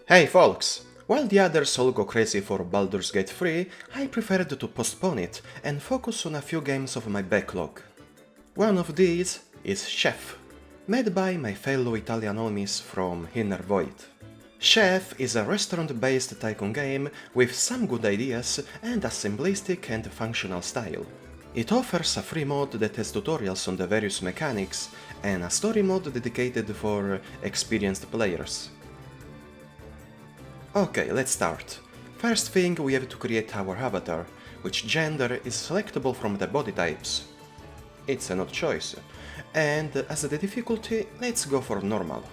Hey folks! While the others all go crazy for Baldur's Gate 3, I preferred to postpone it and focus on a few games of my backlog. One of these is Chef, made by my fellow Italian homies from Inner Void. Chef is a restaurant-based tycoon game with some good ideas and a simplistic and functional style. It offers a free mode that has tutorials on the various mechanics and a story mode dedicated for experienced players. Okay, let's start. First thing, we have to create our avatar, which gender is selectable from the body types. It's an odd choice. And as the difficulty, let's go for normal.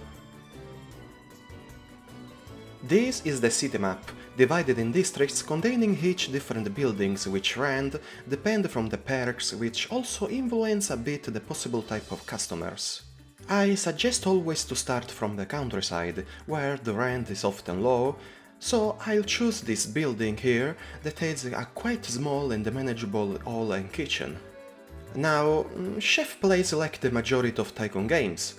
This is the city map, divided in districts containing each different buildings which rent depend from the perks, which also influence a bit the possible type of customers. I suggest always to start from the countryside, where the rent is often low, so I'll choose this building here that has a quite small and manageable hall and kitchen. Now, Chef plays like the majority of Tycoon games.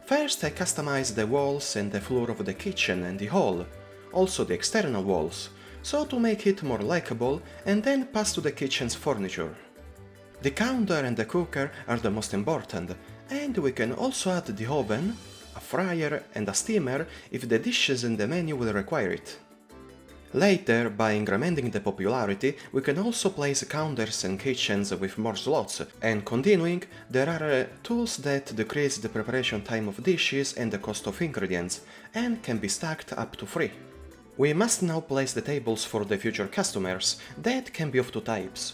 First I customize the walls and the floor of the kitchen and the hall, also the external walls, so to make it more likable, and then pass to the kitchen's furniture. The counter and the cooker are the most important, and we can also add the oven, a fryer and a steamer if the dishes in the menu will require it. Later, by incrementing the popularity, we can also place counters and kitchens with more slots, and continuing, there are tools that decrease the preparation time of dishes and the cost of ingredients, and can be stacked up to 3. We must now place the tables for the future customers, that can be of 2 types.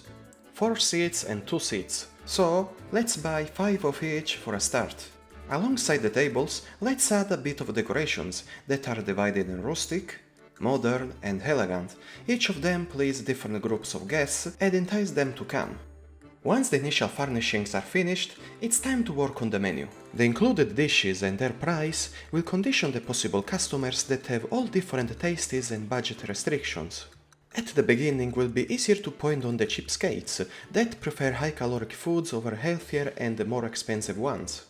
4 seats and 2 seats, so let's buy 5 of each for a start. Alongside the tables, let's add a bit of decorations that are divided in rustic, modern and elegant. Each of them please different groups of guests and entice them to come. Once the initial furnishings are finished, it's time to work on the menu. The included dishes and their price will condition the possible customers that have all different tastes and budget restrictions. At the beginning will be easier to point on the cheapskates that prefer high-caloric foods over healthier and more expensive ones.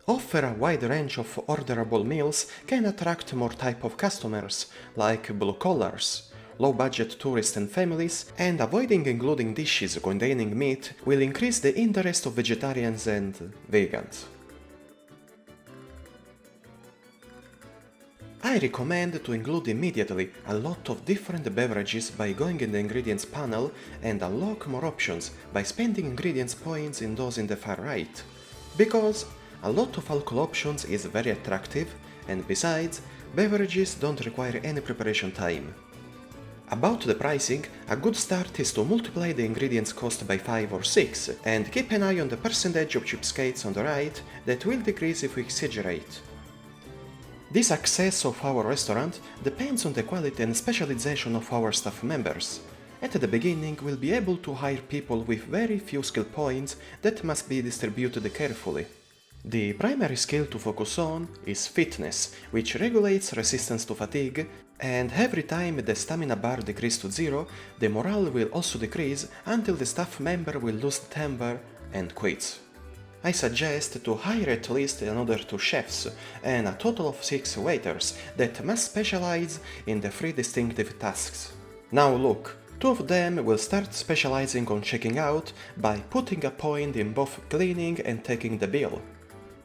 Offer a wide range of orderable meals can attract more type of customers, like blue-collars, low-budget tourists and families, and avoiding including dishes containing meat will increase the interest of vegetarians and vegans. I recommend to include immediately a lot of different beverages by going in the ingredients panel and unlock more options by spending ingredients points in those in the far right. Because a lot of alcohol options is very attractive, and besides, beverages don't require any preparation time. About the pricing, a good start is to multiply the ingredients cost by 5 or 6, and keep an eye on the percentage of cheapskates on the right that will decrease if we exaggerate. The success of our restaurant depends on the quality and specialization of our staff members. At the beginning, we'll be able to hire people with very few skill points that must be distributed carefully. The primary skill to focus on is fitness, which regulates resistance to fatigue, and every time the stamina bar decreases to 0, the morale will also decrease until the staff member will lose temper and quits. I suggest to hire at least another 2 chefs and a total of 6 waiters that must specialize in the 3 distinctive tasks. Now look, 2 of them will start specializing on checking out by putting a point in both cleaning and taking the bill.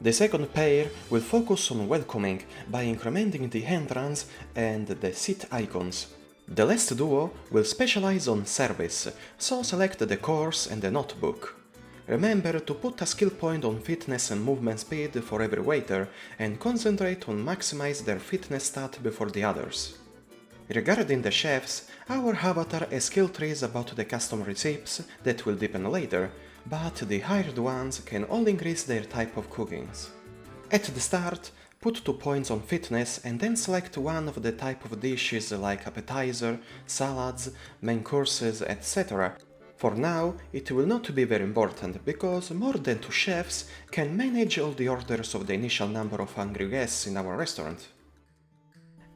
The second pair will focus on welcoming by incrementing the entrance and the seat icons. The last duo will specialize on service, so select the course and the notebook. Remember to put a skill point on fitness and movement speed for every waiter and concentrate on maximize their fitness stat before the others. Regarding the chefs, our avatar has skill trees about the custom recipes that will deepen later, but the hired ones can all increase their type of cookings. At the start, put 2 points on fitness and then select one of the type of dishes like appetizer, salads, main courses, etc. For now, it will not be very important, because more than 2 chefs can manage all the orders of the initial number of hungry guests in our restaurant.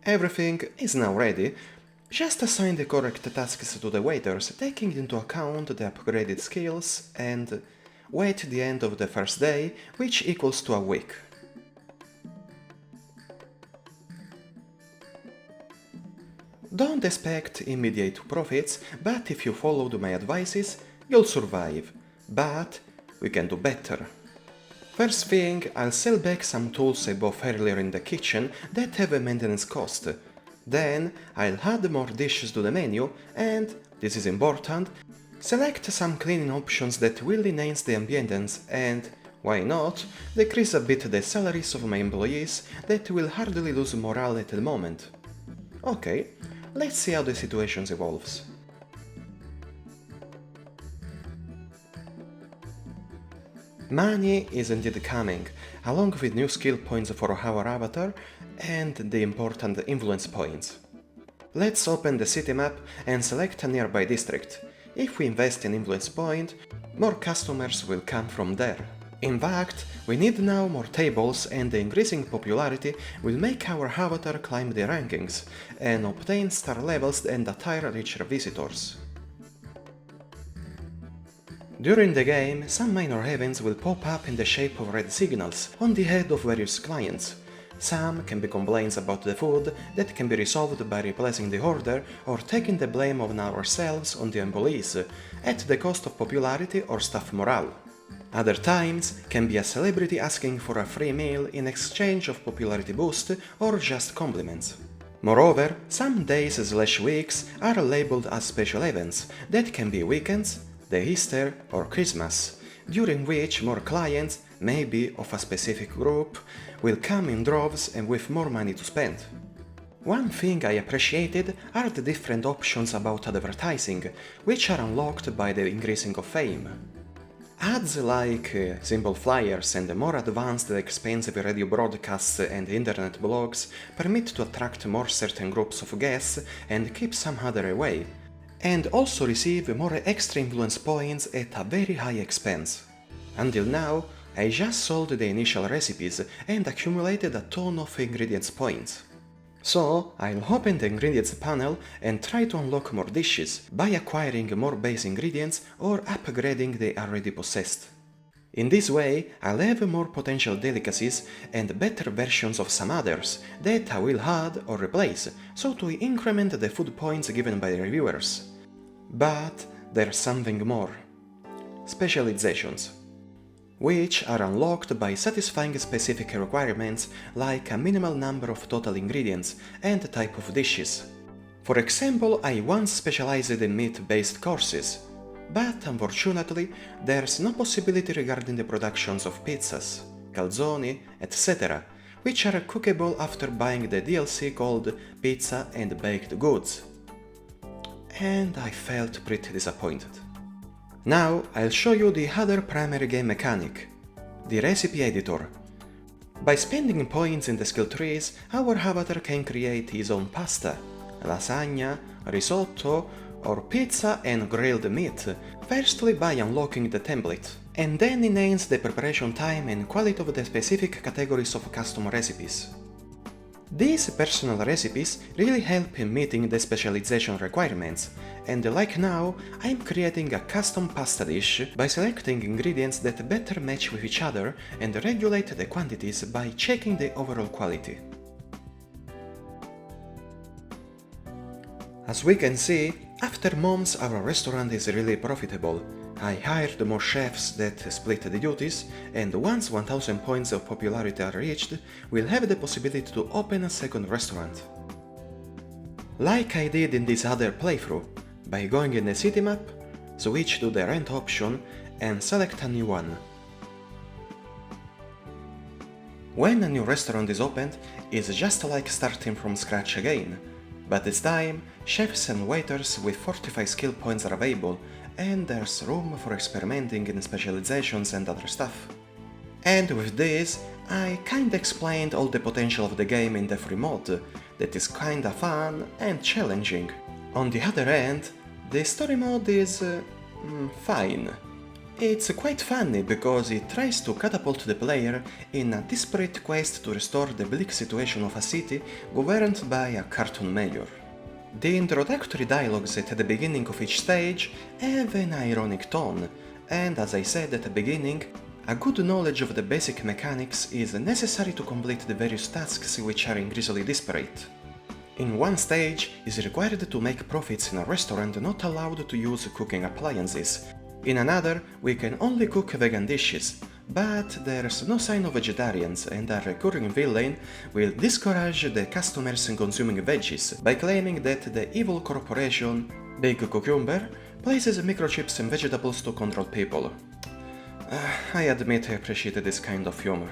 Everything is now ready. Just assign the correct tasks to the waiters, taking into account the upgraded skills, and wait the end of the first day, which equals to a week. Don't expect immediate profits, but if you followed my advices, you'll survive. But we can do better. First thing, I'll sell back some tools I bought earlier in the kitchen that have a maintenance cost. Then, I'll add more dishes to the menu and, this is important, select some cleaning options that will enhance the ambience and, why not, decrease a bit the salaries of my employees that will hardly lose morale at the moment. Okay, let's see how the situation evolves. Money is indeed coming, along with new skill points for our avatar and the important influence points. Let's open the city map and select a nearby district. If we invest in influence point, more customers will come from there. In fact, we need now more tables, and the increasing popularity will make our avatar climb the rankings and obtain star levels and attire richer visitors. During the game, some minor events will pop up in the shape of red signals on the head of various clients. Some can be complaints about the food that can be resolved by replacing the order or taking the blame on ourselves on the employees, at the cost of popularity or staff morale. Other times can be a celebrity asking for a free meal in exchange of popularity boost or just compliments. Moreover, some days/weeks are labeled as special events that can be weekends, the Easter or Christmas, during which more clients, maybe of a specific group, will come in droves and with more money to spend. One thing I appreciated are the different options about advertising, which are unlocked by the increasing of fame. Ads like simple flyers and more advanced expensive radio broadcasts and internet blogs permit to attract more certain groups of guests and keep some other away, and also receive more extra influence points at a very high expense. Until now, I just sold the initial recipes and accumulated a ton of ingredients points. So, I'll open the ingredients panel and try to unlock more dishes by acquiring more base ingredients or upgrading the already possessed. In this way, I'll have more potential delicacies and better versions of some others that I will add or replace, so to increment the food points given by the reviewers. But there's something more. Specializations, which are unlocked by satisfying specific requirements like a minimal number of total ingredients and type of dishes. For example, I once specialized in meat-based courses, but unfortunately there's no possibility regarding the productions of pizzas, calzoni, etc., which are cookable after buying the DLC called Pizza and Baked Goods. And I felt pretty disappointed. Now I'll show you the other primary game mechanic, the recipe editor. By spending points in the skill trees, our avatar can create his own pasta, lasagna, risotto, or pizza and grilled meat, firstly by unlocking the template, and then enhance the preparation time and quality of the specific categories of custom recipes. These personal recipes really help in meeting the specialization requirements, and like now, I'm creating a custom pasta dish by selecting ingredients that better match with each other and regulate the quantities by checking the overall quality. As we can see, after months our restaurant is really profitable. I hired more chefs that split the duties, and once 1000 points of popularity are reached, we'll have the possibility to open a second restaurant. Like I did in this other playthrough, by going in the city map, switch to the rent option and select a new one. When a new restaurant is opened, it's just like starting from scratch again, but this time, chefs and waiters with 45 skill points are available, and there's room for experimenting in specializations and other stuff. And with this, I kinda explained all the potential of the game in the free mode, that is kinda fun and challenging. On the other hand, the story mode is fine. It's quite funny because it tries to catapult the player in a desperate quest to restore the bleak situation of a city governed by a cartoon mayor. The introductory dialogues at the beginning of each stage have an ironic tone, and as I said at the beginning, a good knowledge of the basic mechanics is necessary to complete the various tasks which are increasingly disparate. In one stage, is required to make profits in a restaurant not allowed to use cooking appliances. In another, we can only cook vegan dishes, but there's no sign of vegetarians, and a recurring villain will discourage the customers in consuming veggies by claiming that the evil corporation, Big Cucumber, places microchips in vegetables to control people. I admit I appreciate this kind of humor.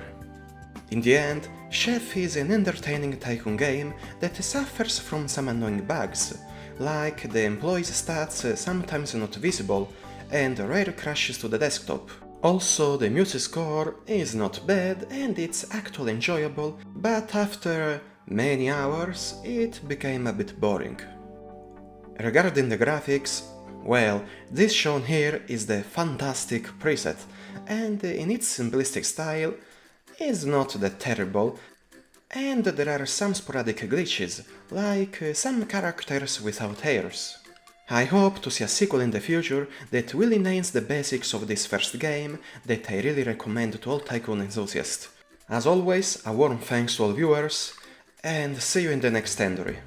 In the end, Chef is an entertaining tycoon game that suffers from some annoying bugs, like the employees' stats sometimes not visible and rare crashes to the desktop. Also, the music score is not bad and it's actually enjoyable, but after many hours it became a bit boring. Regarding the graphics, well, this shown here is the fantastic preset, and in its simplistic style is not that terrible, and there are some sporadic glitches, like some characters without hairs. I hope to see a sequel in the future that will enhance the basics of this first game that I really recommend to all Tycoon enthusiasts. As always, a warm thanks to all viewers, and see you in the next entry.